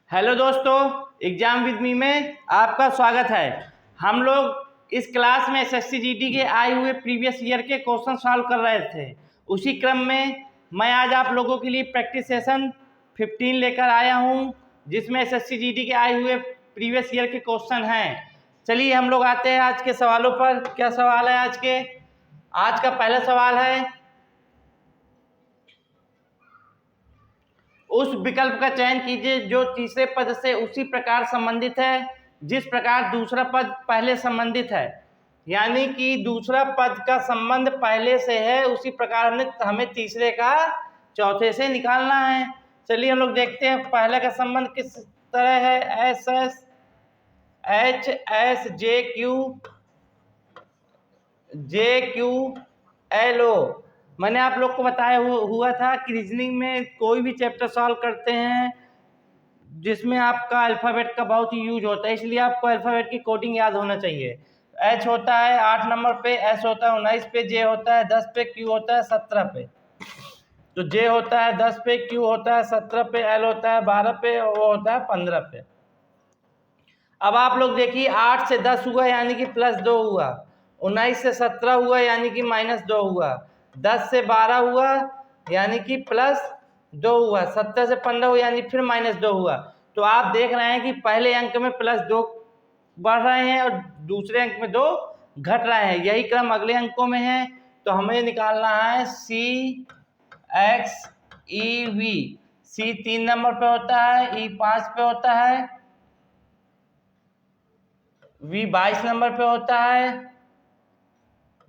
Hello दोस्तों, exam with me में आपका स्वागत है। हम लोग इस क्लास में एसएससी जीडी के आए हुए प्रीवियस ईयर के क्वेश्चन सॉल्व कर रहे थे। उसी क्रम में मैं आज आप लोगों के लिए प्रैक्टिस सेशन 15 लेकर आया हूं, जिसमें एसएससी जीडी के आए हुए प्रीवियस ईयर के क्वेश्चन हैं। चलिए हम लोग आते हैं आज के सवालों पर। क्या सवाल है आज का पहला सवाल है, उस विकल्प का चयन कीजिए जो तीसरे पद से उसी प्रकार संबंधित है जिस प्रकार दूसरा पद पहले संबंधित है। यानी कि दूसरा पद का संबंध पहले से है, उसी प्रकार हमें तीसरे का चौथे से निकालना है। चलिए हम लोग देखते हैं पहले का संबंध किस तरह है। S S H S J Q L O. मैंने आप लोग को बताया हुआ था कि रीजनिंग में कोई भी चैप्टर सॉल्व करते हैं जिसमें आपका अल्फ़ाबेट का बहुत ही यूज होता है, इसलिए आपको अल्फ़ाबेट की कोडिंग याद होना चाहिए। एच होता है 8 नंबर पे, एस होता है 19 पे, जे होता है 10 पे, क्यू होता है 17 पे। तो जे होता है 10 पे, क्यू होता है 17 पे, एल होता है 12 पे और वो होता है 15 पे। अब आप लोग देखिए 8 से 10 हुआ यानी कि +2 हुआ, 19 से 17 हुआ यानी कि -2 हुआ, 10 से 12 हुआ यानी कि +2 हुआ, 17 से 15 हुआ यानी फिर -2 हुआ। तो आप देख रहे हैं कि पहले अंक में +2 बढ़ रहे हैं और दूसरे अंक में 2 घट रहे हैं। यही क्रम अगले अंकों में है। तो हमें निकालना है सी एक्स ई वी। सी 3 नंबर पे होता है, ई 5 पे होता है, V 22 नंबर पे होता है,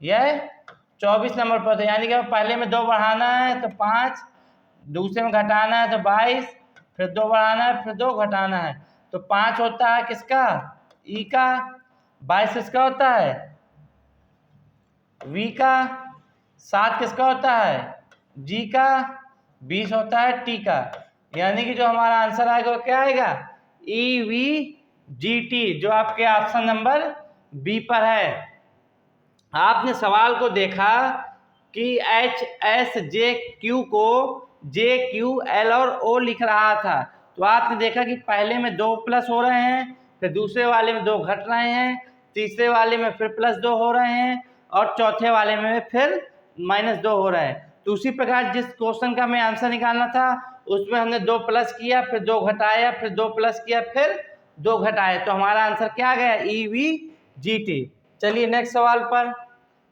यह 24 नंबर पे होता है। यानी कि पहले में 2 बढ़ाना है तो 5, दूसरे में घटाना है तो 22, फिर 2 बढ़ाना है फिर 2 घटाना है। तो 5 होता है किसका? ई का। 22 किसका होता है? V का। 7 किसका होता है? G का। 20 होता है T का। यानी कि जो हमारा आंसर आएगा वो क्या आएगा? EVGT, जो आपके ऑप्शन नंबर बी पर है। आपने सवाल को देखा कि एच एस जे क्यू को जे क्यू एल और ओ लिख रहा था, तो आपने देखा कि पहले में 2 प्लस हो रहे हैं, फिर दूसरे वाले में 2 घट रहे हैं, तीसरे वाले में फिर +2 हो रहे हैं और चौथे वाले में फिर -2 हो रहे हैं। तो उसी प्रकार जिस क्वेश्चन का हमें आंसर निकालना था उसमें हमने 2 प्लस किया, फिर 2 घटाया, फिर 2 प्लस किया, फिर 2 घटाया, तो हमारा आंसर क्या आ गया? EVGT। चलिए नेक्स्ट सवाल पर।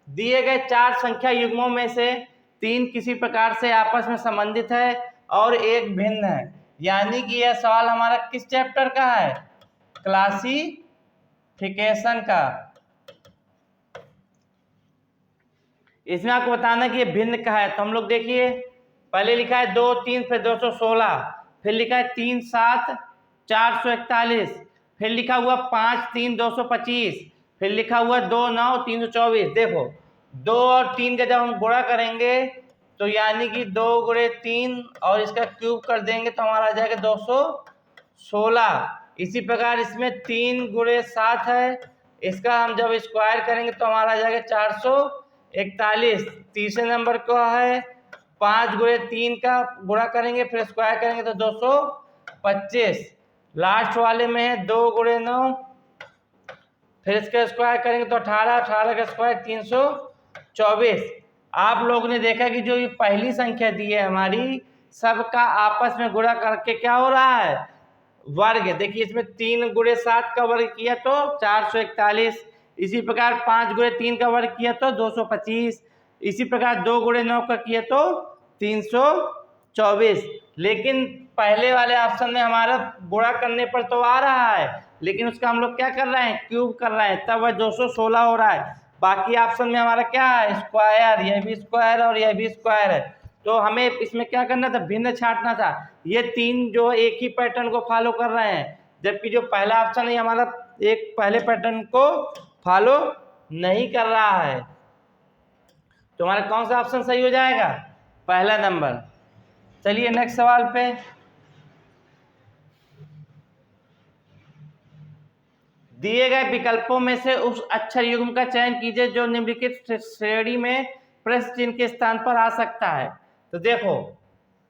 दिए गए 4 संख्या युग्मों में से 3 किसी प्रकार से आपस में संबंधित है और एक भिन्न है। यानी कि यह सवाल हमारा किस चैप्टर का है? क्लासिफिकेशन का। इसमें आपको बताना कि ये भिन्न का है। तो हम लोग देखिए, पहले लिखा है 2 3 फिर 216, फिर लिखा है 3 7 441, फिर लिखा हुआ 5 3 225, फिर लिखा हुआ 2 9 324। देखो 2 और 3 का जब हम गुणा करेंगे तो यानी कि 2 गुणे 3 और इसका क्यूब कर देंगे तो हमारा आ जाएगा 216। इसी प्रकार इसमें 3 गुणे 7 है, इसका हम जब स्क्वायर करेंगे तो हमारा आ जाएगा 441। तीसरे नंबर का है 5 गुणे 3 का गुणा करेंगे फिर स्क्वायर करेंगे तो 225। लास्ट वाले में है 2 गुणे 9, फिर इसका स्क्वायर करेंगे तो 18, 18 का स्क्वायर 324। आप लोग ने देखा कि जो ये पहली संख्या दी है हमारी, सबका आपस में गुणा करके क्या हो रहा है? वर्ग। देखिए इसमें 3 गुणे 7 का वर्ग किया तो 441, इसी प्रकार 5 गुणे 3 का वर्ग किया तो 225, इसी प्रकार 2 गुणे 9 का किया तो 324। लेकिन पहले वाले ऑप्शन में हमारा गुणा करने पर तो आ रहा है, लेकिन उसका हम लोग क्या कर रहे हैं? क्यूब कर रहे हैं, तब वह 216 हो रहा है। बाकी ऑप्शन में हमारा क्या है? स्क्वायर। यह भी स्क्वायर और यह भी स्क्वायर है। तो हमें इसमें क्या करना था? भिन्न छांटना था। ये 3 जो एक ही पैटर्न को फॉलो कर रहे हैं, जबकि जो पहला ऑप्शन है हमारा एक पहले पैटर्न को फॉलो नहीं कर रहा है। तो हमारा कौन सा ऑप्शन सही हो जाएगा? पहला नंबर। चलिए नेक्स्ट सवाल पे। दिए गए विकल्पों में से उस अक्षर युग्म का चयन कीजिए जो निम्नलिखित श्रेणी में प्रश्न चिन्ह के स्थान पर आ सकता है। तो देखो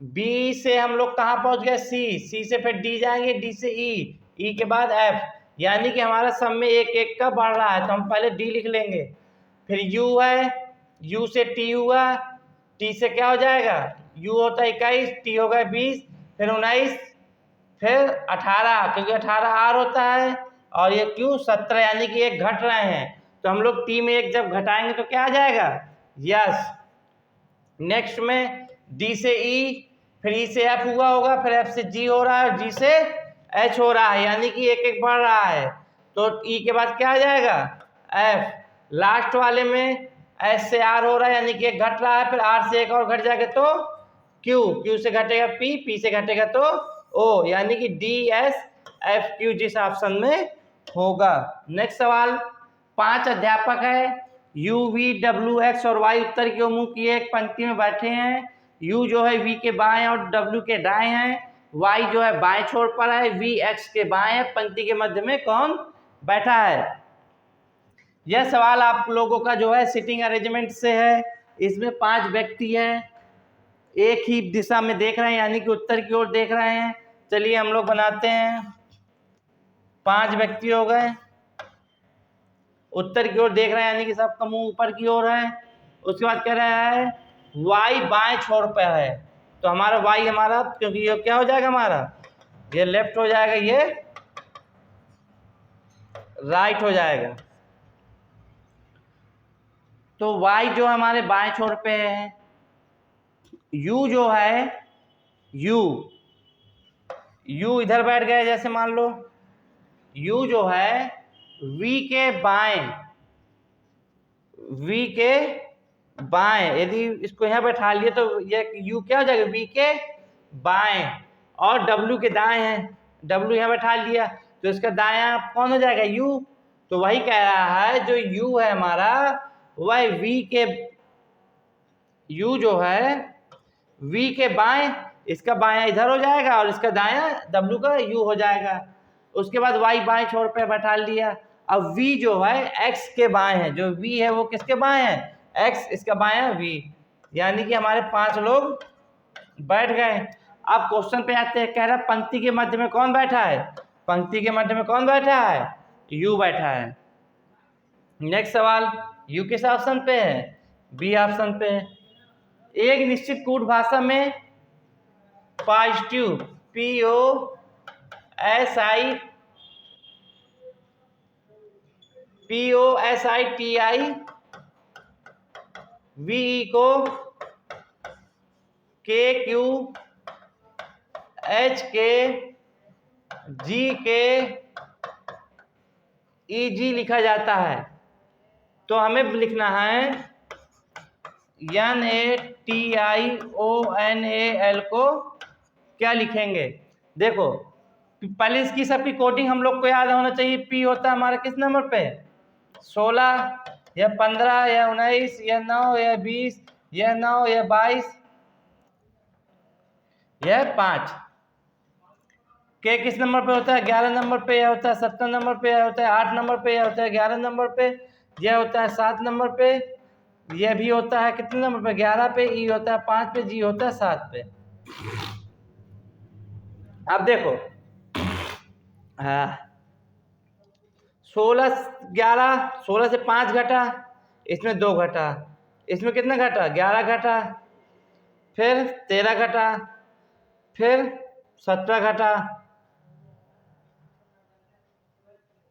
बी से हम लोग कहाँ पहुंच गए, सी से फिर डी जाएंगे, डी से ई के बाद एफ, यानी कि हमारा सब में एक एक का बढ़ रहा है, तो हम पहले डी लिख लेंगे। फिर यू है, यू से टी हुआ, टी से क्या हो जाएगा, यू होता है 21, टी होगा 20, फिर 19, फिर 18, क्योंकि 18 आर होता है, और ये क्यू 17, यानी कि एक घट रहे हैं, तो हम लोग टी में एक जब घटाएंगे तो क्या आ जाएगा, यस। नेक्स्ट में डी से ई, फिर ई से एफ हुआ होगा, फिर एफ से जी हो रहा है, और जी से एच हो रहा है, यानी कि एक एक बढ़ रहा है, तो ई के बाद क्या आ जाएगा, एफ। लास्ट वाले में एस से आर हो रहा है, यानी कि एक घट रहा है, फिर आर से एक और घट जाएगा तो क्यू, क्यू से घटेगा पी, पी से घटेगा तो ओ, यानी कि डी एस एफ क्यू जिस ऑप्शन में होगा। नेक्स्ट सवाल, 5 अध्यापक है, यू वी डब्ल्यू एक्स और वाई उत्तर की ओर मुंह किए एक पंक्ति में बैठे हैं। यू जो है वी के बाएं और डब्ल्यू के दाएं हैं, वाई जो है बाएं छोर पर है, वी एक्स के बाएं है, पंक्ति के मध्य में कौन बैठा है। यह सवाल आप लोगों का जो है सिटिंग अरेंजमेंट से है। इसमें 5 व्यक्ति हैं, एक ही दिशा में देख रहे हैं, यानी कि उत्तर की ओर देख रहे हैं। चलिए हम लोग बनाते हैं, 5 व्यक्ति हो गए, उत्तर की ओर देख रहे हैं, यानी कि सबका मुंह ऊपर की ओर है। उसके बाद कह रहा है वाई बाएं छोर पे है, तो हमारा वाई हमारा, क्योंकि ये क्या हो जाएगा हमारा, ये लेफ्ट हो जाएगा, ये राइट हो जाएगा। तो वाई जो हमारे बाएं छोर पे है, यू जो है, यू इधर बैठ गए, जैसे मान लो यू जो है वी के बाएं, यदि इसको यहाँ बैठा लिए तो ये यू क्या हो जाएगा, वी के बाएं, और डब्ल्यू के दाएं है, डब्ल्यू यहाँ बैठा लिया तो इसका दायां कौन हो जाएगा, यू। तो वही कह रहा है जो यू है हमारा, वह वी के, यू जो है वी के बाएं, इसका बायां इधर हो जाएगा और इसका दायां डब्ल्यू का यू हो जाएगा। उसके बाद वाई बाएं छोर पे बैठा लिया। अब वी जो है एक्स के बाएं है, जो वी है वो किसके बाएं है, एक्स, इसका बायां वी, यानी कि हमारे 5 लोग बैठ गए। अब क्वेश्चन पे आते हैं, कह रहा पंक्ति के मध्य में कौन बैठा है, पंक्ति के मध्य में कौन बैठा है, यू बैठा है। नेक्स्ट सवाल, यू किस ऑप्शन पे है, बी ऑप्शन पे है। एक निश्चित कूट भाषा में पॉजिटिव POSITI VE को KQ HK GK EG लिखा जाता है, तो हमें लिखना है NATIONAL को क्या लिखेंगे। देखो पहले इसकी सबकी कोडिंग हम लोग को याद होना चाहिए। पी होता है हमारा किस नंबर पे, 16 या 15 या 19 या 9 या 20 या 9 या 22 या 5। के किस नंबर पे होता है, 11 नंबर पे, यह होता है 17 नंबर पे, यह होता है 8 नंबर पे, यह होता है 11 नंबर पे, यह होता है 7 नंबर पे, यह भी होता है कितने नंबर पे, 11 पे, ई होता है 5 पे, जी होता है 7 पे। अब देखो 16 से 5 घटा, इसमें 2 घटा, इसमें कितना घटा, 11 घटा, फिर 13 घटा, फिर 17 घटा।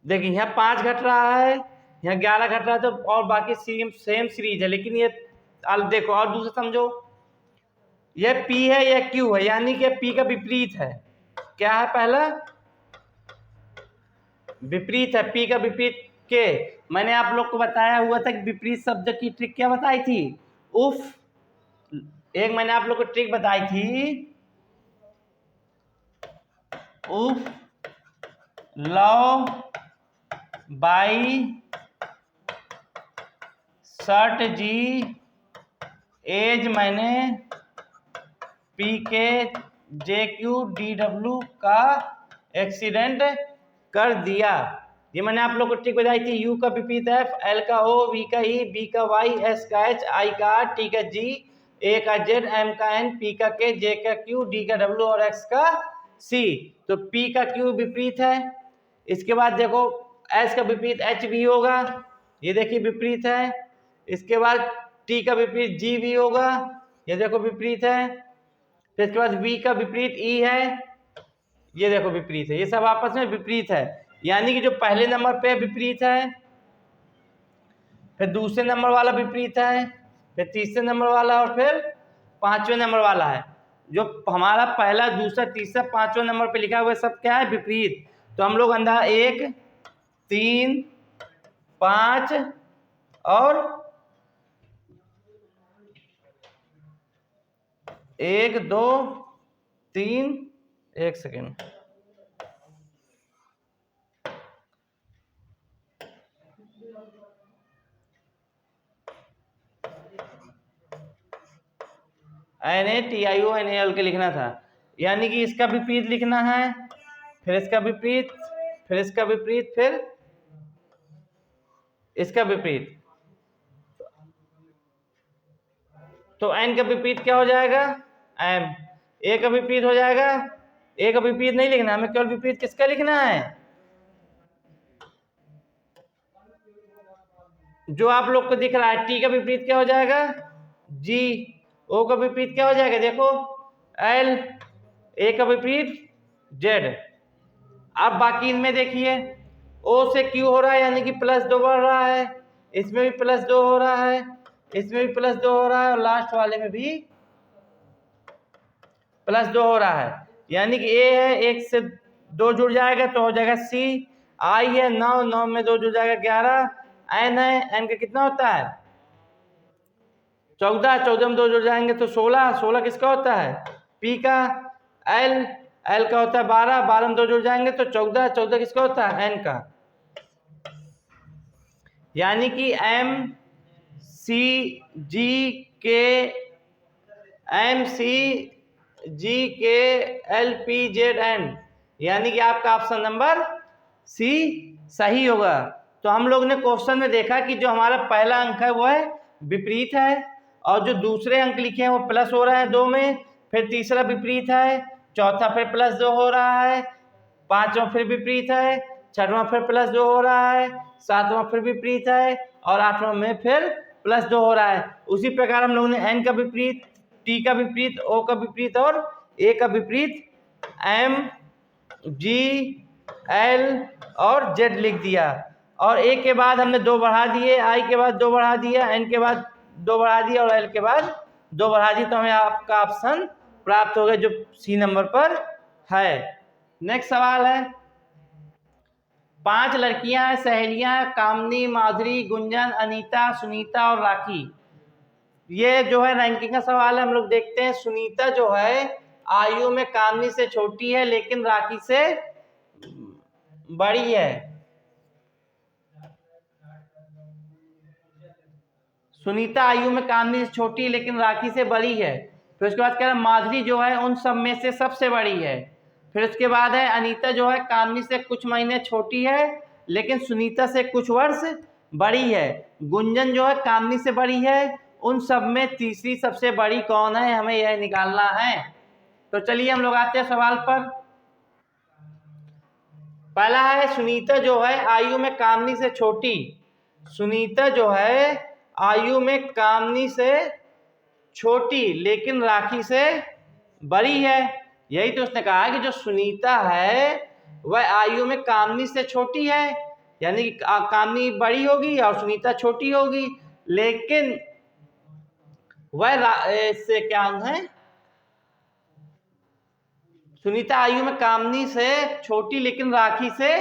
देखिए यहाँ 5 घट रहा है, यहाँ 11 घट रहा है, तो और बाकी सेम सीरीज है, लेकिन ये देखो और दूसरा समझो, यह P है यह Q है, यानी कि P का विपरीत है। क्या है, पहला विपरीत है, P का विपरीत के। मैंने आप लोग को बताया हुआ था कि विपरीत शब्द की ट्रिक क्या बताई थी, उफ, एक मैंने आप लोग को ट्रिक बताई थी, उफ लव बाई शर्ट जी एज, मैंने PK JQ DW का एक्सीडेंट कर दिया। ये मैंने आप लोग को ट्रिक बताई थी, U का विपरीत F, L का O, V का E, B का Y, S का H, I का R, T का G, ए का जेड, एम का एन, पी का के, जे का क्यू, डी का डब्ल्यू और एक्स का सी। तो पी का क्यू विपरीत है। इसके बाद देखो एस का विपरीत एच भी होगा, ये देखिए विपरीत है। इसके बाद टी का विपरीत जी भी होगा, ये देखो विपरीत है। फिर इसके बाद वी का विपरीत ई है, ये देखो विपरीत है। ये सब आपस में विपरीत है, यानी कि जो पहले नंबर पे विपरीत है, फिर दूसरे नंबर वाला विपरीत है, फिर तीसरे नंबर वाला और फिर पांचवें नंबर वाला है। जो हमारा पहला, दूसरा, तीसरा, पांचवें नंबर पे लिखा हुआ है सब क्या है? विपरीत। तो हम लोग अंदर 1, 3, 5 और 1, 2, 3, 1 सेकेंड, NaTiONaL के लिखना था, यानी कि इसका विपरीत लिखना है, फिर इसका विपरीत, फिर इसका विपरीत, फिर इसका विपरीत। तो N का विपरीत क्या हो जाएगा? M। A का विपरीत हो जाएगा, A का विपरीत नहीं लिखना, हमें केवल विपरीत किसका लिखना है? जो आप लोग को दिख रहा है। T का विपरीत क्या हो जाएगा? G। O का विपरीत क्या हो जाएगा? देखो L। A का विपरीत Z। अब बाकी इनमें देखिए, O से Q हो रहा है, यानी कि +2 बढ़ रहा है, इसमें भी +2 हो रहा है, इसमें भी +2 हो रहा है, और लास्ट वाले में भी +2 हो रहा है। यानी कि A है, 1 से 2 जुड़ जाएगा तो हो जाएगा C। I है 9, 9 में 2 जुड़ जाएगा 11। N है, N का कितना होता है? 14, 14 में 2 जुड़ जाएंगे तो 16, 16 किसका होता है? P का। L, L का होता है 12, 12 में 2 जुड़ जाएंगे तो 14, 14 किसका होता है? N का। यानी कि M C G K M C G K L P Z N, यानी कि आपका ऑप्शन नंबर सी सही होगा। तो हम लोग ने क्वेश्चन में देखा कि जो हमारा पहला अंक है वो है विपरीत है, और जो दूसरे अंक लिखे हैं वो प्लस हो रहे हैं 2 में, फिर तीसरा विपरीत है, चौथा फिर +2 हो रहा है, पांचवा फिर विपरीत है, छठवां फिर +2 हो रहा है, सातवां फिर विपरीत है, और आठवां में फिर +2 हो रहा है। उसी प्रकार हम लोगों ने एन का विपरीत, टी का विपरीत, ओ का विपरीत और ए का विपरीत एम, जी, एल और जेड लिख दिया। और ए के बाद हमने 2 बढ़ा दिए, आई के बाद 2 बढ़ा दिया, एन के बाद 2 बढ़ा दिया और एल के बाद 2 बढ़ा दिए, तो हमें आपका ऑप्शन प्राप्त हो गया जो सी नंबर पर है। नेक्स्ट सवाल है, 5 लड़कियां हैं, सहेलियां, कामनी, माधुरी, गुंजन, अनीता, सुनीता और राखी। ये जो है रैंकिंग का सवाल है। हम लोग देखते हैं, सुनीता जो है आयु में कामनी से छोटी है लेकिन राखी से बड़ी है। सुनीता आयु में कामनी से छोटी है लेकिन राखी से बड़ी है। फिर उसके बाद कह रहा है माधुरी जो है उन सब में से सबसे बड़ी है। फिर उसके बाद है अनीता जो है कामनी से कुछ महीने छोटी है लेकिन सुनीता से कुछ वर्ष बड़ी है। गुंजन जो है कामनी से बड़ी है। उन सब में तीसरी सबसे बड़ी कौन है, हमें यह निकालना है। तो चलिए हम लोग आते हैं सवाल पर। पहला है सुनीता जो है आयु में कामनी से छोटी। सुनीता जो है आयु में कामनी से छोटी लेकिन राखी से बड़ी है। यही तो उसने कहा है कि जो सुनीता है वह आयु में कामनी से छोटी है, यानी कि कामनी बड़ी होगी और सुनीता छोटी होगी, लेकिन वह इससे क्या है, सुनीता आयु में कामनी से छोटी लेकिन राखी से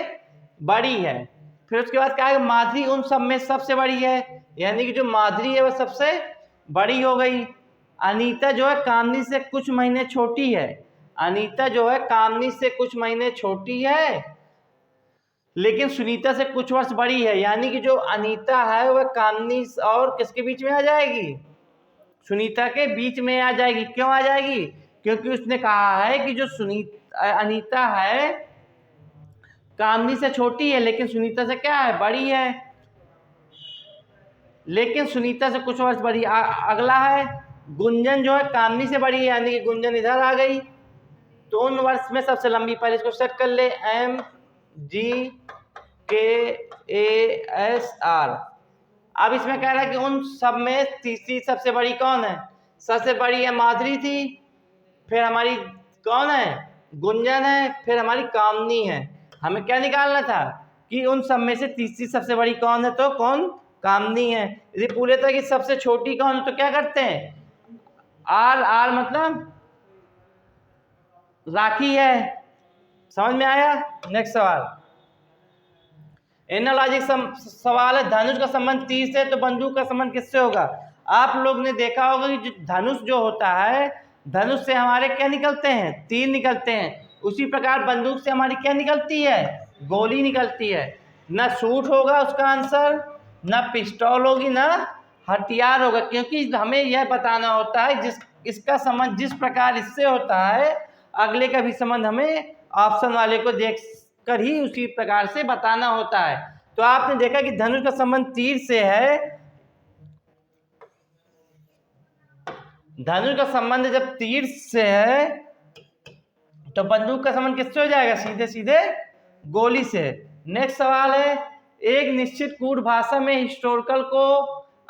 बड़ी है। फिर उसके बाद क्या है, माधुरी उन सब में सबसे बड़ी है, यानी कि जो माधुरी है वह सबसे बड़ी हो गई। अनीता जो है कामनी से कुछ महीने छोटी है। अनीता जो है कामनी से कुछ महीने छोटी है लेकिन सुनीता से कुछ वर्ष बड़ी है, यानी कि जो अनीता है वह कामनी और किसके बीच में आ जाएगी, सुनीता के बीच में आ जाएगी। क्यों आ जाएगी, क्योंकि उसने कहा है कि जो अनीता है कामनी से छोटी है लेकिन सुनीता से क्या है, बड़ी है, लेकिन सुनीता से कुछ वर्ष बड़ी। अगला है गुंजन जो है कामनी से बड़ी है, यानी कि गुंजन इधर आ गई। तो उन वर्ष में सबसे लंबी, पहले इसको सेट कर ले, MGKASR। अब इसमें कह रहा है कि उन सब में तीसरी सबसे बड़ी कौन है? सबसे बड़ी है माधुरी थी, फिर हमारी कौन है? गुंजन है, फिर हमारी कामनी है। हमें क्या निकालना था कि उन सब में से तीसरी सबसे बड़ी कौन है, तो कौन? कामनी है। यदि पूछे था कि सबसे छोटी कौन है, तो क्या करते हैं? आर मतलब राखी है। समझ में आया? नेक्स्ट सवाल, एनालॉजिक सवाल है। धनुष का संबंध तीर से, तो बंदूक का संबंध किससे होगा? आप लोग ने देखा होगा कि धनुष जो होता है, धनुष से हमारे क्या निकलते हैं? तीर निकलते हैं। उसी प्रकार बंदूक से हमारी क्या निकलती है? गोली निकलती है। न शूट होगा उसका आंसर, न पिस्टल होगी, न हथियार होगा, क्योंकि हमें यह बताना होता है इसका संबंध जिस प्रकार इससे होता है, अगले का भी संबंध हमें ऑप्शन वाले को देख कर ही उसी प्रकार से बताना होता है। तो आपने देखा कि धनुष का संबंध तीर से है। धनुष का संबंध जब तीर से है, तो बंदूक का संबंध किससे हो जाएगा? सीधे सीधे गोली से। नेक्स्ट सवाल है, एक निश्चित कूट भाषा में हिस्टोरिकल को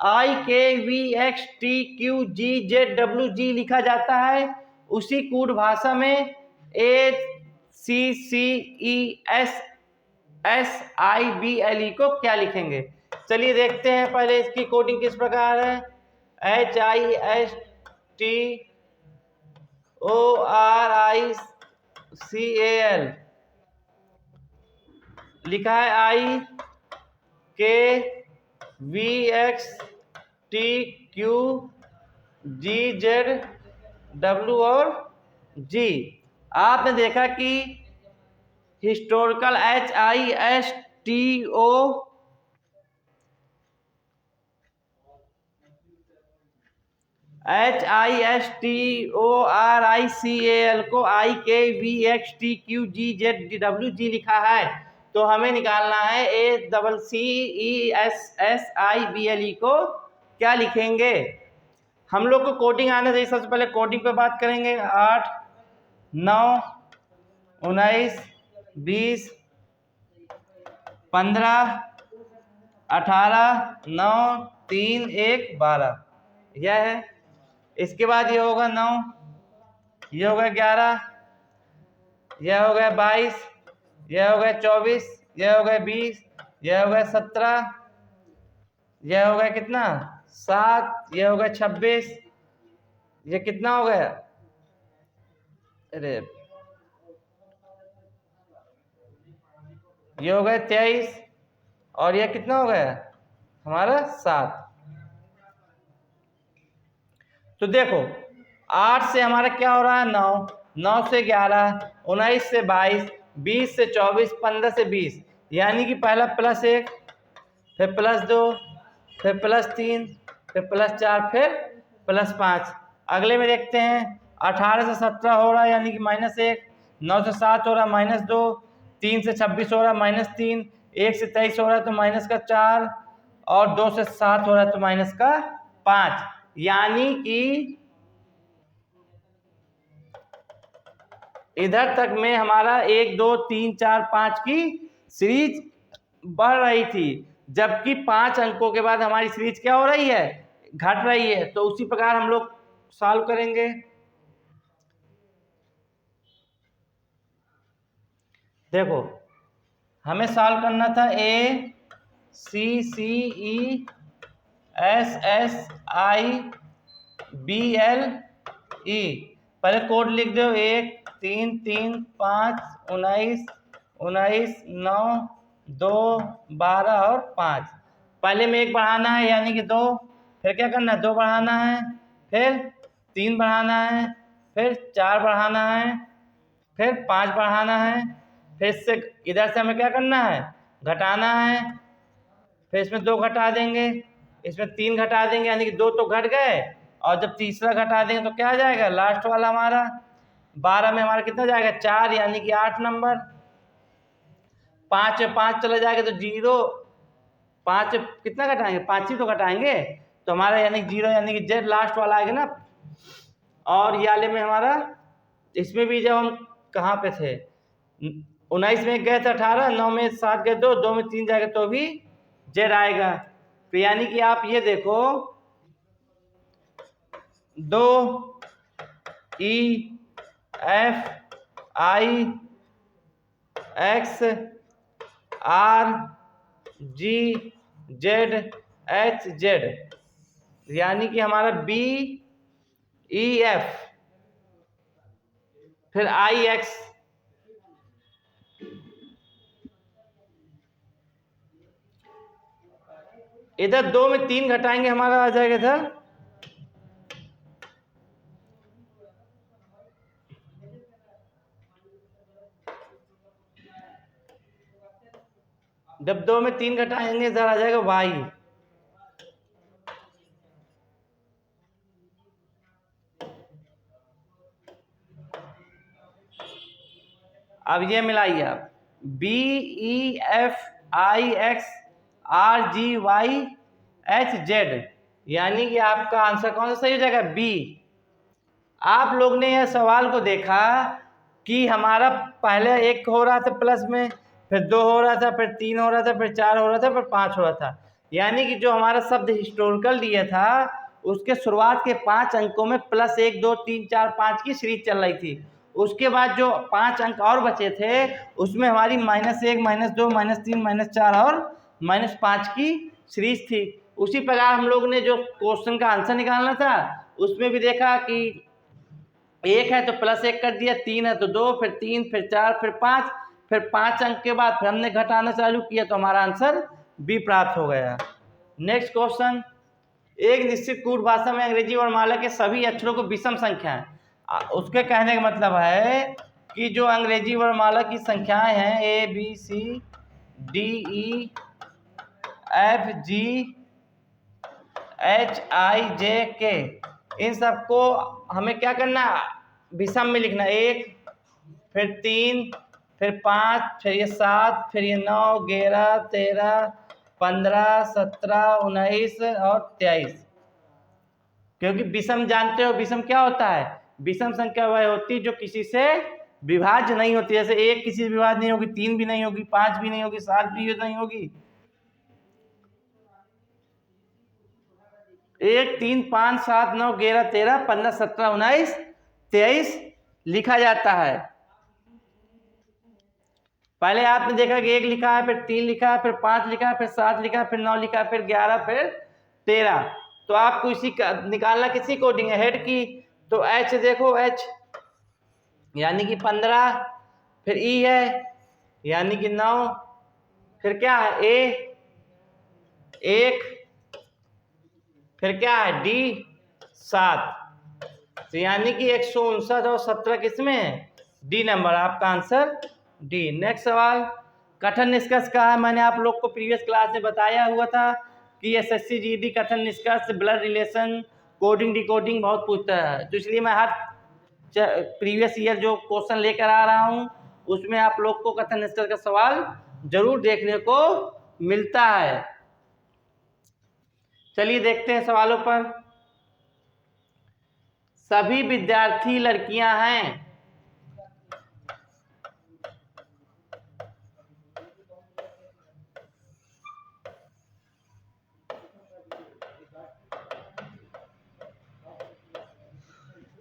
IKVXTQGZWG लिखा जाता है। उसी कूट भाषा में HCCESSIBLE को क्या लिखेंगे? चलिए देखते हैं पहले इसकी कोडिंग किस प्रकार है। HISTORICAL लिखा है IKVXTQGZW और G। आपने देखा कि हिस्टोरिकल HISTORICAL को IKVXTQGZWG लिखा है। तो हमें निकालना है HCCESSIBLE को क्या लिखेंगे? हम लोग को कोडिंग आने चाहिए। सबसे पहले कोडिंग पे बात करेंगे। 8, 9, 19, 20, 15, 18, 9, 3, 1, 12, यह है। इसके बाद ये होगा 9, ये हो गया 11, यह हो गया 22, यह हो गया 24, यह हो गया 20, यह हो गया 17, यह हो गया कितना? 7, यह हो गया 26, ये कितना हो गया? अरे ये हो गया 23, और यह कितना हो गया हमारा? 7। तो देखो 8 से हमारा क्या हो रहा है? 9, 9 से 11, 19 से 22, 20 से 24, 15 से 20, यानी कि पहला +1, फिर +2, फिर +3, फिर +4, फिर +5। अगले में देखते हैं 18 से 17 हो रहा है, यानी कि -1, 9 से 7 हो रहा है -2, 3 से 26 हो रहा है -3, 1 से 23 हो रहा है तो -4, और 2 से 7 हो रहा है तो -5। यानी कि इधर तक में हमारा 1, 2, 3, 4, 5 की सीरीज बढ़ रही थी, जबकि 5 अंकों के बाद हमारी सीरीज क्या हो रही है? घट रही है। तो उसी प्रकार हम लोग सॉल्व करेंगे। देखो हमें सॉल्व करना था ACCESSIBLE। पहले कोड लिख दो। 1, 3, 3, 5, 19, 19, 9, 2, 12 और 5। पहले में 1 बढ़ाना है, यानी कि 2, फिर क्या करना है? 2 बढ़ाना है, फिर 3 बढ़ाना है, फिर 4 बढ़ाना है, फिर 5 बढ़ाना है, फिर इससे इधर से हमें क्या करना है? घटाना है। फिर इसमें 2 घटा देंगे, इसमें 3 घटा देंगे, यानी कि 2 तो घट गए, और जब तीसरा घटा देंगे तो क्या आ जाएगा? लास्ट वाला हमारा 12 में हमारा कितना जाएगा? 4, यानी कि 8 नंबर। 5 में 5 चला जाएगा तो 0, 5 कितना घटाएंगे? 5 ही तो घटाएंगे, तो हमारा यानी 0, यानी कि जेड लास्ट वाला आएगा ना और ये वाले में हमारा, इसमें भी जब हम कहाँ पे थे, 19 में गए थे 18, 9 में 7 गए 2, 2 में 3 जाएगा तो भी जेड आएगा। तो यानी कि आप ये देखो 2 ई F I X R ji Z H Z, यानी कि हमारा बी ई एफ फिर आई एक्स, इधर 2 में 3 घटाएंगे हमारा आ जाएगा इधर जब 2 में 3 घटाएंगे इधर आ जाएगा वाई। अब ये मिलाइए आप, B E F I X R G Y H Z, यानी कि आपका आंसर कौन सा सही हो जाएगा, बी। आप लोग ने यह सवाल को देखा कि हमारा पहले 1 हो रहा था प्लस में, फिर 2 हो रहा था, फिर 3 हो रहा था, फिर 4 हो रहा था, फिर 5 हो रहा था, यानी कि जो हमारा शब्द हिस्टोरिकल दिया था उसके शुरुआत के 5 अंकों में प्लस 1 2 3 4 5 की सीरीज चल रही थी। उसके बाद जो 5 अंक और बचे थे उसमें हमारी -1 -2 -3 -4 और -5 की सीरीज थी। उसी प्रकार हम लोग ने जो क्वेश्चन का आंसर निकालना था उसमें भी देखा कि 1 है तो +1 कर दिया, 3 है तो 2, फिर 3, फिर 4, फिर 5, फिर 5 अंक के बाद फिर हमने घटाना चालू किया तो हमारा आंसर बी प्राप्त हो गया। नेक्स्ट क्वेश्चन, एक निश्चित कूट भाषा में अंग्रेजी वर्णमाला के सभी अक्षरों को विषम संख्या है। उसके कहने का मतलब है कि जो अंग्रेजी वर्णमाला की संख्याएं हैं A B C D E F G H I J K, इन सबको हमें क्या करना, विषम में लिखना। 1 फिर 3 फिर 5 फिर ये 7 फिर ये 9 11 13 15 17 19 और 23, क्योंकि विषम जानते हो विषम क्या होता है, विषम संख्या वह होती है जो किसी से विभाज्य नहीं होती। जैसे 1 किसी से विभाज्य नहीं होगी, 3 भी नहीं होगी, 5 भी नहीं होगी, 7 भी नहीं होगी। 1 3 5 7 9 11 13 15 17 19 23 लिखा जाता है। पहले आपने देखा कि 1 लिखा है, फिर 3 लिखा है, फिर 5 लिखा है, फिर 7 लिखा है, फिर 9 लिखा है, फिर 11, फिर 13। तो आपको इसी का निकालना किसी कोडिंग है हेड की, तो एच देखो, एच यानी कि 15, फिर ई है यानी कि 9, फिर क्या है ए 1, फिर क्या है डी 7, तो यानी कि 159 और 17 किसमें है, डी नंबर, आपका आंसर डी। नेक्स्ट सवाल, कथन निष्कर्ष का है। मैंने आप लोग को प्रीवियस क्लास में बताया हुआ था कि एसएससी जीडी कथन निष्कर्ष, ब्लड रिलेशन, कोडिंग डिकोडिंग बहुत पूछता है, तो इसलिए मैं हर प्रीवियस ईयर जो क्वेश्चन लेकर आ रहा हूं उसमें आप लोग को कथन निष्कर्ष का सवाल जरूर देखने को मिलता है। चलिए देखते हैं सवालों पर। सभी विद्यार्थी लड़कियां हैं।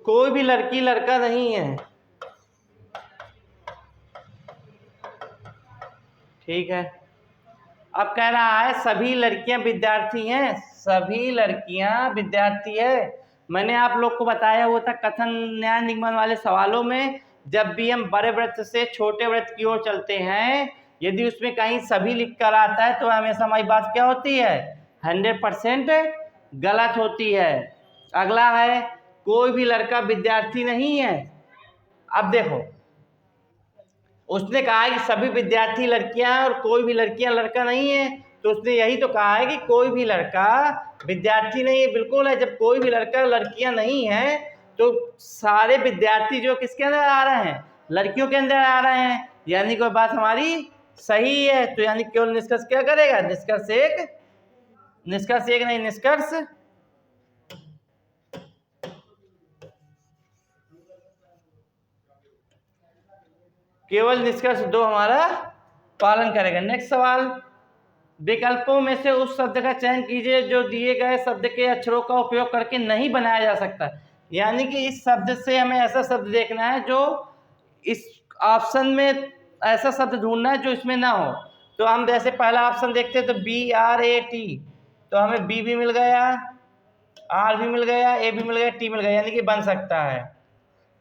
कोई भी लड़की लड़का नहीं है, ठीक है। अब कह रहा है सभी लड़कियां विद्यार्थी हैं, सभी लड़कियां विद्यार्थी है। मैंने आप लोग को बताया हुआ था कथन न्याय निगमन वाले सवालों में, जब भी हम बड़े वृत्त से छोटे वृत्त की ओर चलते हैं, यदि उसमें कहीं सभी लिख कर आता है तो हमेशा हमारी बात क्या होती है, 100% गलत होती है। अगला है कोई भी लड़का विद्यार्थी नहीं है। अब देखो उसने कहा है कि सभी विद्यार्थी लड़कियां हैं और कोई भी लड़कियां लड़का नहीं है, तो उसने यही तो कहा है कि कोई भी लड़का विद्यार्थी नहीं है। बिल्कुल है, जब कोई भी लड़का लड़कियां नहीं है तो सारे विद्यार्थी जो किसके अंदर आ रहे हैं, लड़कियों के अंदर आ रहे हैं, यानी कोई बात हमारी सही है। तो यानी केवल निष्कर्ष क्या करेगा, निष्कर्ष एक नहीं, निष्कर्ष केवल निष्कर्ष 2 हमारा पालन करेगा। नेक्स्ट सवाल, विकल्पों में से उस शब्द का चयन कीजिए जो दिए गए शब्द के अक्षरों का उपयोग करके नहीं बनाया जा सकता। यानी कि इस शब्द से हमें ऐसा शब्द देखना है जो इस ऑप्शन में, ऐसा शब्द ढूंढना है जो इसमें ना हो। तो हम जैसे पहला ऑप्शन देखते हैं तो BRAT, तो हमें B भी मिल गया, R भी मिल गया, A भी मिल गया, T मिल गया, यानी कि बन सकता है।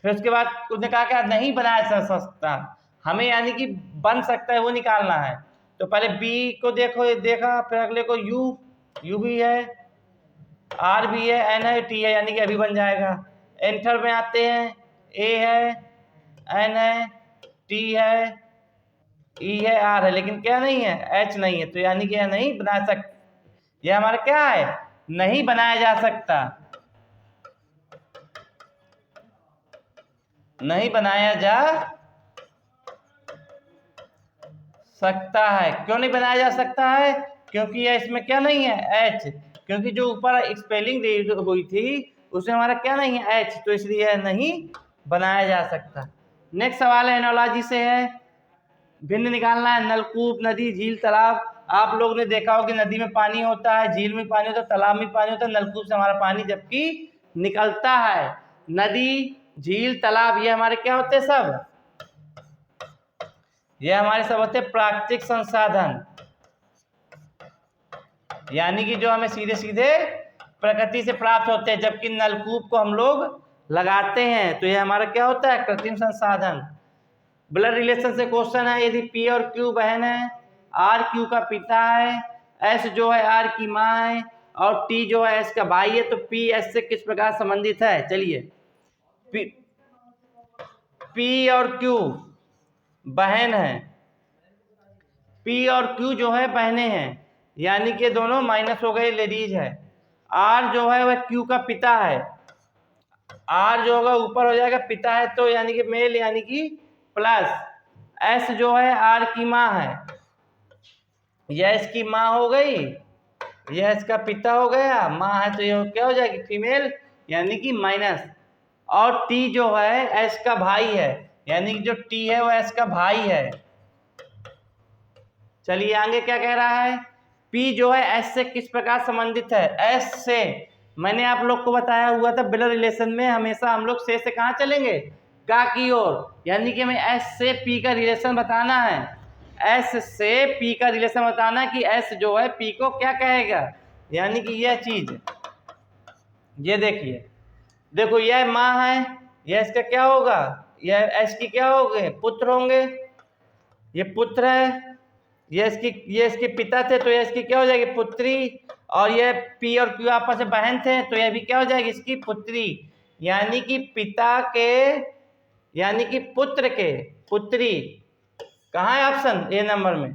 फिर उसके बाद उसने कहा कि नहीं बनाया जा सकता, हमें यानी कि बन सकता है वो निकालना है। तो पहले बी को देखा, फिर अगले को यू भी है, आर भी है, एन है, टी है, यानी कि अभी बन जाएगा। एंटर में आते हैं, ए है, एन है, टी है, ई है, आर है, लेकिन क्या नहीं है, एच नहीं है, तो यानी कि यह नहीं बना सकता, यह हमारा क्या है, नहीं बनाया जा सकता, नहीं बनाया जा सकता है। क्यों नहीं बनाया जा सकता है? क्योंकि यह इसमें क्या नहीं है, एच, क्योंकि जो ऊपर स्पेलिंग दी हुई थी उसमें हमारा क्या नहीं है, एच, तो इसलिए यह नहीं बनाया जा सकता। नेक्स्ट सवाल है एनोलॉजी से है, भिन्न निकालना है। नलकूप, नदी, झील, तालाब। आप लोग ने देखा हो कि नदी में पानी होता है, झील में पानी होता है, तालाब में पानी होता है, नलकूप से हमारा पानी जबकि निकलता है। नदी, झील, तालाब ये हमारे क्या होते हैं, सब ये हमारे सब होते हैं प्राकृतिक संसाधन, यानी कि जो हमें सीधे सीधे प्रकृति से प्राप्त होते हैं, जबकि नलकूप को हम लोग लगाते हैं, तो ये हमारा क्या होता है, कृत्रिम संसाधन। ब्लड रिलेशन से क्वेश्चन है, यदि पी और क्यू बहन है, आर क्यू का पिता है, एस जो है आर की माँ है और टी जो है एस का भाई है, तो पी एस से किस प्रकार संबंधित है? चलिए, पी और क्यू बहन है, पी और क्यू जो है बहने हैं, यानी कि दोनों माइनस हो गए, लेडीज है। आर जो है वह क्यू का पिता है, आर जो होगा ऊपर हो जाएगा, पिता है तो यानी कि मेल, यानी कि प्लस। एस जो है आर की माँ है, यह इसकी माँ हो गई, यह इसका पिता हो गया, माँ है तो यह क्या हो जाएगी, फीमेल, यानी कि माइनस। और टी जो है एस का भाई है, यानी कि जो टी है वह एस का भाई है। चलिए आगे क्या कह रहा है, पी जो है एस से किस प्रकार संबंधित है? एस से, मैंने आप लोग को बताया हुआ था ब्लड रिलेशन में हमेशा हम लोग से कहाँ चलेंगे, का की ओर, यानी कि हमें एस से पी का रिलेशन बताना है, एस से पी का रिलेशन बताना कि एस जो है पी को क्या कहेगा, यानी कि यह चीज, ये देखिए, देखो यह माँ है, यह इसका क्या होगा, यह एस की क्या होंगे, पुत्र होंगे, ये पुत्र है, ये इसके पिता थे तो ये इसकी क्या हो जाएगी, पुत्री। और ये पी और क्यू आपस में बहन थे तो यह भी क्या हो जाएगी, इसकी पुत्री, यानी कि पिता के, यानी कि पुत्र के पुत्री। कहाँ है ऑप्शन ए नंबर में।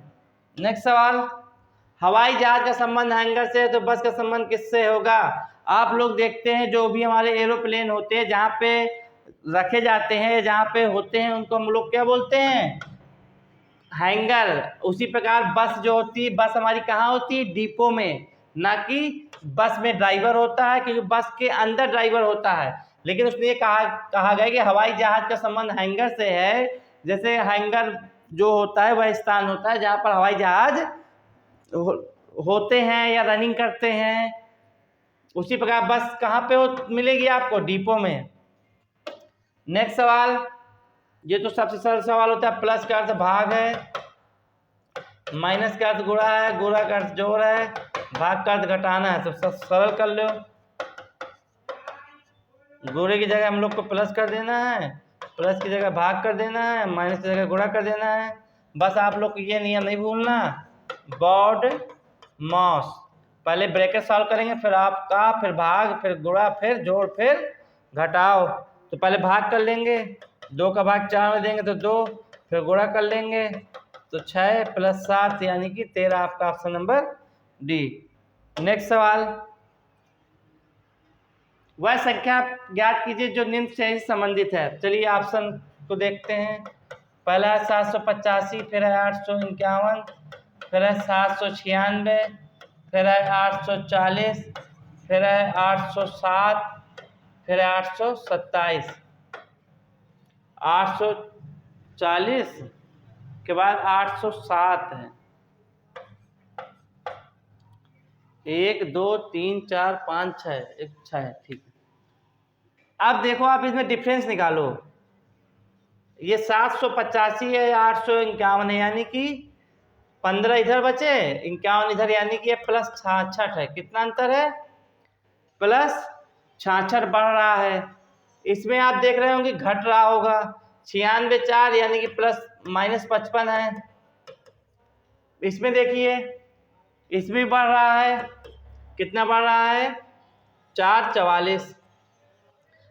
नेक्स्ट सवाल, हवाई जहाज का संबंध हैंगर से है तो बस का संबंध किससे होगा? आप लोग देखते हैं जो भी हमारे एरोप्लेन होते हैं जहाँ पे रखे जाते हैं, जहाँ पे होते हैं, उनको हम लोग क्या बोलते हैं, हैंगर। उसी प्रकार बस जो होती है, बस हमारी कहाँ होती है, डिपो में, ना कि बस में ड्राइवर होता है, क्योंकि बस के अंदर ड्राइवर होता है। लेकिन उसने ये कहा गया कि हवाई जहाज का संबंध हैंगर से है, जैसे हैंगर जो होता है वह स्थान होता है जहाँ पर हवाई जहाज होते हैं या रनिंग करते हैं। उसी प्रकार बस कहाँ पे मिलेगी आपको, डिपो में। नेक्स्ट सवाल, ये तो सबसे सरल सवाल होता है, प्लस का अर्थ भाग है, माइनस का अर्थ गुणा है, गुणा का अर्थ जोड़ है, भाग का अर्थ घटाना है, तो सब सरल कर लो। गुणे की जगह हम लोग को प्लस कर देना है, प्लस की जगह भाग कर देना है, माइनस की जगह गुणा कर देना है। बस आप लोग को ये नियम नहीं भूलना, बॉड मॉस, पहले ब्रैकेट सॉल्व करेंगे, फिर आपका, फिर भाग, फिर गुणा, फिर जोड़, फिर घटाओ। तो पहले भाग कर लेंगे, 2 का भाग 4 में देंगे तो 2, फिर गुणा कर लेंगे तो 6 + 7 यानी कि 13, आपका ऑप्शन नंबर डी। नेक्स्ट सवाल, वह संख्या ज्ञात कीजिए जो निम्न से संबंधित है। चलिए ऑप्शन को देखते हैं। पहला है 785, फिर है 851, फिर है 796, फिर है 840, फिर है 807, फिर है 827। 840 के बाद 807 है। 1 2 3 4 5 6, 6 है, ठीक है। अब देखो आप इसमें डिफरेंस निकालो, ये 785 है, 851 है, यानी कि 15 इधर बचे, 51 इधर, यानी कि ये प्लस 66 है। कितना अंतर है? प्लस 66 बढ़ रहा है। इसमें आप देख रहे होंगे घट रहा होगा, 96 4 यानी कि प्लस -55 है। इसमें देखिए इसमें बढ़ रहा है, कितना बढ़ रहा है? 444।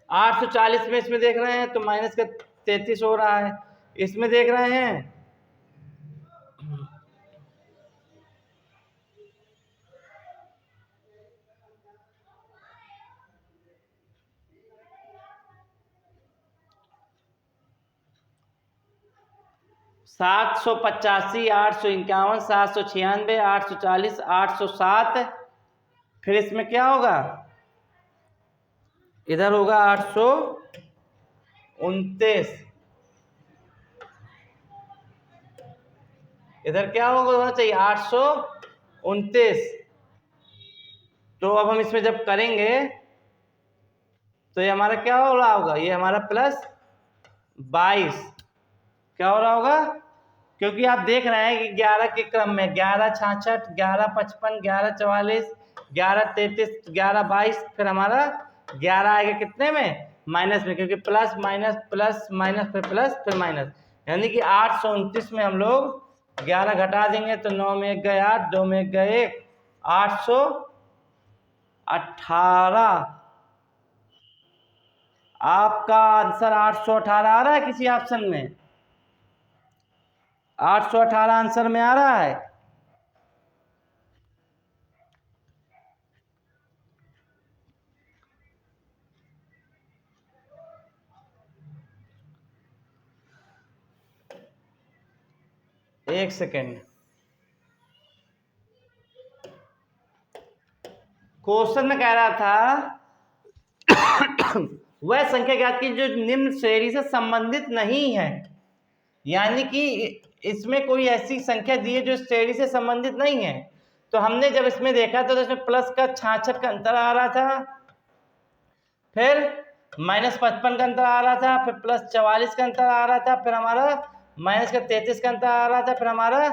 840 में इसमें देख रहे हैं तो माइनस का 33 हो रहा है। इसमें देख रहे हैं 785, 851, 796, 840, 807। फिर इसमें क्या होगा? इधर होगा 829। इधर क्या होना चाहिए? 829। तो अब हम इसमें जब करेंगे तो ये हमारा क्या हो रहा होगा? ये हमारा प्लस 22 क्या हो रहा होगा? क्योंकि आप देख रहे हैं कि 11 के क्रम में 1166, 1155, 1144, 1133, 1122, फिर हमारा 11 आएगा कितने में? माइनस में, क्योंकि प्लस माइनस प्लस माइनस फिर प्लस फिर माइनस, यानी कि 829 में हम लोग 11 घटा देंगे तो 9 में 1 गए 8, 2 में 1 गए 1, 818। आपका आंसर 818 आ रहा है किसी ऑप्शन में? 818 आंसर में आ रहा है। एक सेकेंड, क्वेश्चन में कह रहा था वह संख्या ज्ञात की जो निम्न श्रेणी से संबंधित नहीं है, यानी कि इसमें कोई ऐसी संख्या दी है जो श्रेणी से संबंधित नहीं है। तो हमने जब इसमें देखा तो इसमें प्लस का 66 का अंतर आ रहा था, फिर -55 का अंतर आ रहा था, फिर प्लस 44 का अंतर आ रहा था, फिर हमारा माइनस का 33 का अंतर आ रहा था, फिर हमारा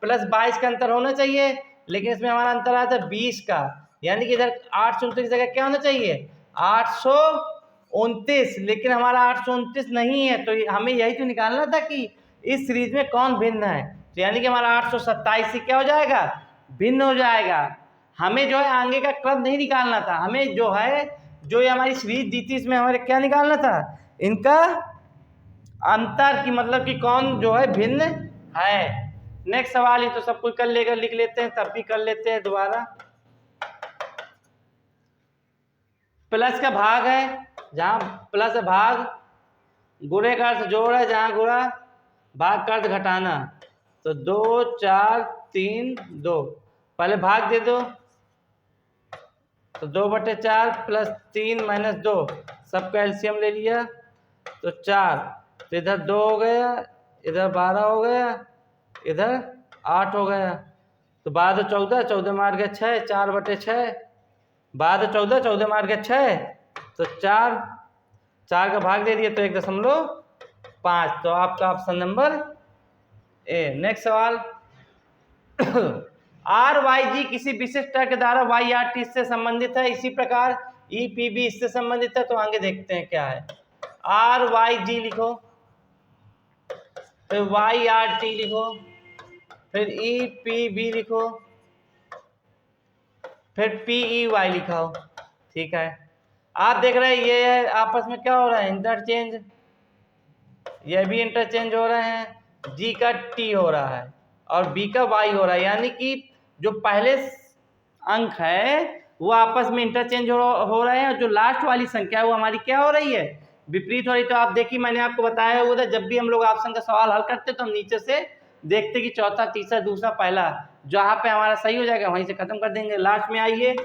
प्लस 22 का अंतर होना चाहिए, लेकिन इसमें हमारा अंतर आया था 20 का, यानी कि इधर 829 की जगह क्या होना चाहिए? 829, लेकिन हमारा 829 नहीं है। तो हमें यही तो निकालना था कि इस सीरीज में कौन भिन्न है। तो यानी कि हमारा 827 से क्या हो जाएगा? भिन्न हो जाएगा। हमें जो है आगे का क्रम नहीं निकालना था, हमें जो है जो ये हमारी सीरीज दी थी इसमें हमारे क्या निकालना था? इनका अंतर, की मतलब कि कौन जो है भिन्न है। नेक्स्ट सवाल ही तो सब कोई कर लेगा, लिख लेते हैं, तब भी कर लेते हैं दोबारा। प्लस का भाग है, जहाँ प्लस भाग, गुणे का अर्थ जोड़ है, जहाँ गुणा भाग का अर्थ घटाना। तो 2 4 3 2, पहले भाग दे दो, तो 2/4 प्लस 3 माइनस 2, सबका एलसीएम ले लिया तो 4, तो इधर 2 हो गया, इधर 12 हो गया, इधर 8 हो गया, तो 12 14, 14 मार गया 6, 4/6, 12 14, 14 मार गया 6, तो 4 का भाग दे दिए तो 1.5। तो आपका ऑप्शन नंबर ए। नेक्स्ट सवाल RYG किसी विशिष्ट के द्वारा YRT से संबंधित है, इसी प्रकार EPB इससे संबंधित है। तो आगे देखते हैं क्या है। RYG लिखो, फिर YRT लिखो, फिर EPB लिखो, फिर PEY लिखो, ठीक है। आप देख रहे हैं ये आपस में क्या हो रहा है? इंटरचेंज, ये भी इंटरचेंज हो रहे हैं, G का T हो रहा है और B का Y हो रहा है, यानी कि जो पहले अंक है वो आपस में इंटरचेंज हो रहे हैं, और जो लास्ट वाली संख्या है वो हमारी क्या हो रही है? विपरीत हो रही। तो आप देखिए मैंने आपको बताया हुआ था, जब भी हम लोग ऑप्शन का सवाल हल करते तो हम नीचे से देखते कि चौथा, तीसरा, दूसरा, पहला, जहाँ पे हमारा सही हो जाएगा वहीं से खत्म कर देंगे। लास्ट में आइए,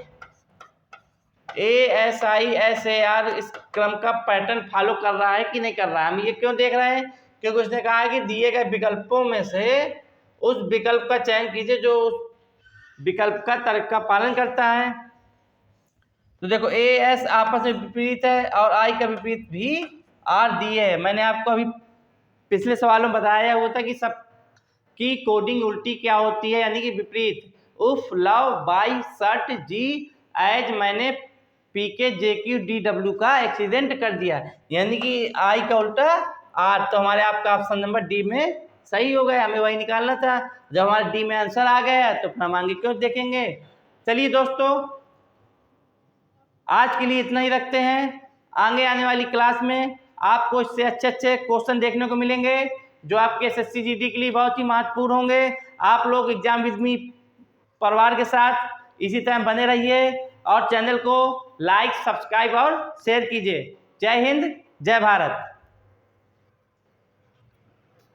ASI SAR इस क्रम का पैटर्न फॉलो कर रहा है कि नहीं कर रहा है। हम ये क्यों देख रहे हैं क्योंकि उसने कहा है कि दिए गए विकल्पों में से उस विकल्प का चयन कीजिए जो उस विकल्प का तर्क का पालन करता है। तो देखो ए एस आपस में विपरीत है और आई का विपरीत भी आर दिए है। मैंने आपको अभी पिछले सवालों में बताया हुआ था कि सब की कोडिंग उल्टी क्या होती है, यानी कि विपरीत। उफ, लव, बाई, शर्ट, जी, एज, मैंने पीके जेक्यू डीडब्ल्यू का एक्सीडेंट कर दिया, यानी कि आई का उल्टा आर। तो हमारे आपका ऑप्शन नंबर डी में सही हो गया, हमें वही निकालना था। जब हमारे डी में आंसर आ गया तो फिर हम आगे क्यों देखेंगे। चलिए दोस्तों, आज के लिए इतना ही रखते हैं। आगे आने वाली क्लास में आपको इससे अच्छे अच्छे क्वेश्चन देखने को मिलेंगे जो आपके एसएससी जीडी के लिए बहुत ही महत्वपूर्ण होंगे। आप लोग एग्जाम विद मी परिवार के साथ इसी तरह बने रहिए और चैनल को लाइक, सब्सक्राइब और शेयर कीजिए। जय हिंद, जय भारत।